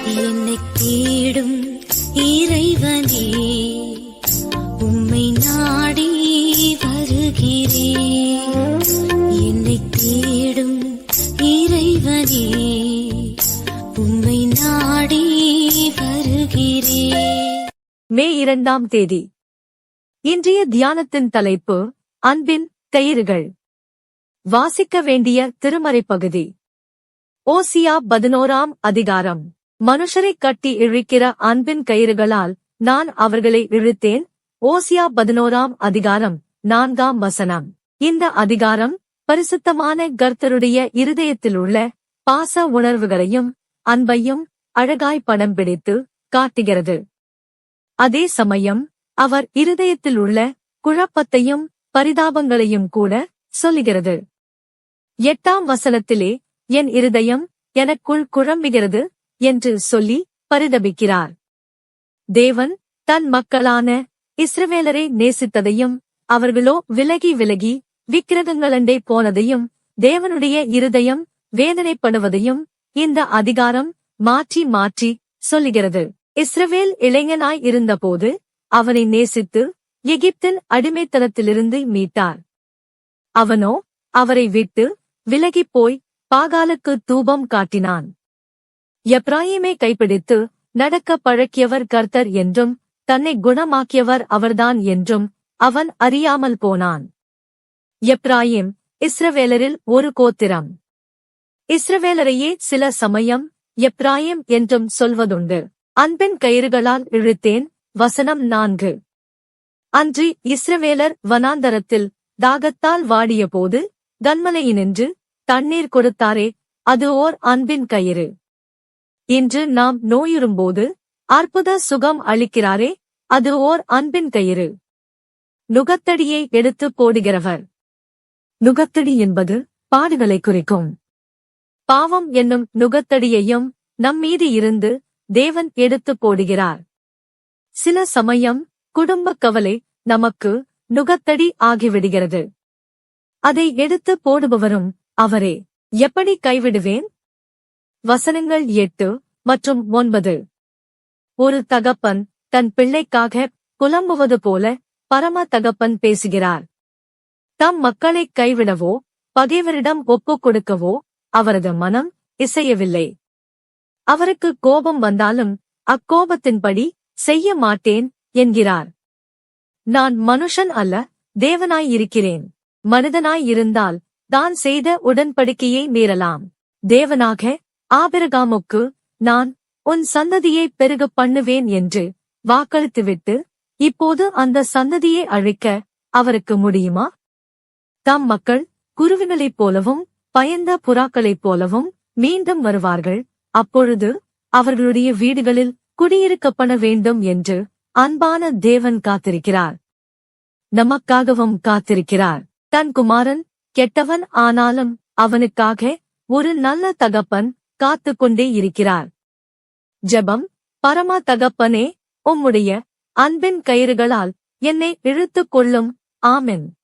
என்னைத் தேடும் இறைவனே, உம்மை நாடி வருகிறேன். என்னைத் தேடும் இறைவனே, உம்மை நாடி வருகிறேன். மே 2ஆம் தேதி. இன்றைய தியானத்தின் தலைப்பு அன்பின் கயிறுகள். வாசிக்க வேண்டிய திருமறைப் பகுதி ஓசியா 11ஆம் அதிகாரம். மனுஷரைக் கட்டி இழுக்கிற அன்பின் கயிறுகளால் நான் அவர்களை இழுத்தேன். ஓசியா 11ஆம் அதிகாரம் 4ஆம் வசனம். இந்த அதிகாரம் பரிசுத்தமான கர்த்தருடைய இருதயத்திலுள்ள பாச உணர்வுகளையும் அன்பையும் அழகாய் படம் பிடித்து காட்டுகிறது. அதே சமயம் அவர் இருதயத்தில் உள்ள குழப்பத்தையும் பரிதாபங்களையும் கூட சொல்லுகிறது. 8ஆம் வசனத்திலே என் இருதயம் எனக்குள் குழம்புகிறது என்று சொல்லி பரிதபிக்கிறார். தேவன் தன் மக்களான இஸ்ரவேலரை நேசித்ததையும் அவர்களோ விலகி விலகி விக்கிரகங்களண்டே போனதையும் தேவனுடைய இருதயம் வேதனைப்படுவதையும் இந்த அதிகாரம் மாற்றி மாற்றி சொல்லுகிறது. இஸ்ரவேல் இளைஞனாய் இருந்தபோது அவனை நேசித்து எகிப்தின் அடிமைத்தனத்திலிருந்து மீட்டார். அவனோ அவரை விட்டு விலகிப் போய் பாகாலுக்கு தூபம் காட்டினான். எப்ராயீமை கைப்பிடித்து நடக்க பழக்கியவர் கர்த்தர் என்றும் தன்னை குணமாக்கியவர் அவர்தான் என்றும் அவன் அறியாமல் போனான். எப்ராயீம் இஸ்ரவேலரில் ஒரு கோத்திரம். இஸ்ரவேலரையே சில சமயம் எப்ராயீம் என்றும் சொல்வதுண்டு. அன்பின் கயிறுகளால் இழுத்தேன். வசனம் 4. அன்று இஸ்ரவேலர் வனாந்தரத்தில் தாகத்தால் வாடியபோது கன்மலையினின்று தண்ணீர் கொடுத்தாரே, அது ஓர் அன்பின் கயிறு. இன்று நாம் நோயுறும்போது அற்புத சுகம் அளிக்கிறாரே, அது ஓர் அன்பின் கயிறு. நுகத்தடியை எடுத்து போடுகிறவர். நுகத்தடி என்பது பாடுகளை குறிக்கும். பாவம் என்னும் நுகத்தடியையும் நம்மீது இருந்து தேவன் எடுத்து போடுகிறார். சில சமயம் குடும்பக் கவலை நமக்கு நுகத்தடி ஆகிவிடுகிறது. அதை எடுத்து போடுபவரும் அவரே. எப்படி கைவிடுவேன்? வசனங்கள் 8 மற்றும் 9. ஒரு தகப்பன் தன் பிள்ளைக்காக புலம்புவது போல பரம தகப்பன் பேசுகிறார். தம் மக்களைக் கைவிடவோ பகைவரிடம் ஒப்புக் கொடுக்கவோ அவரது மனம் இசையவில்லை. அவருக்கு கோபம் வந்தாலும் அக்கோபத்தின்படி செய்ய மாட்டேன் என்கிறார். நான் மனுஷன் அல்ல, தேவனாயிருக்கிறேன். மனிதனாயிருந்தால் தான் செய்த உடன்படிக்கையை மீறலாம். தேவனாக ஆபிரகாமுக்கு நான் உன் சந்ததியை பெருகப் பண்ணுவேன் என்று வாக்களித்துவிட்டு இப்போது அந்த சந்ததியை அழிக்க அவருக்கு முடியுமா? தம் மக்கள் குருவிகளைப் போலவும் பயந்த புறாக்களைப் போலவும் மீண்டும் வருவார்கள். அப்பொழுது அவர்களுடைய வீடுகளில் குடியிருக்கப்பட வேண்டும் என்று அன்பான தேவன் காத்திருக்கிறார். நமக்காகவும் காத்திருக்கிறார். தன் குமாரன் கெட்டவன் ஆனாலும் அவனுக்காக ஒரு நல்ல தகப்பன் காத்துக் கொண்டே இருக்கிறார். ஜெபம். பரம தகப்பனே, உம்முடைய அன்பின் கயிறுகளால் என்னை இழுத்துக் கொள்ளும். ஆமென்.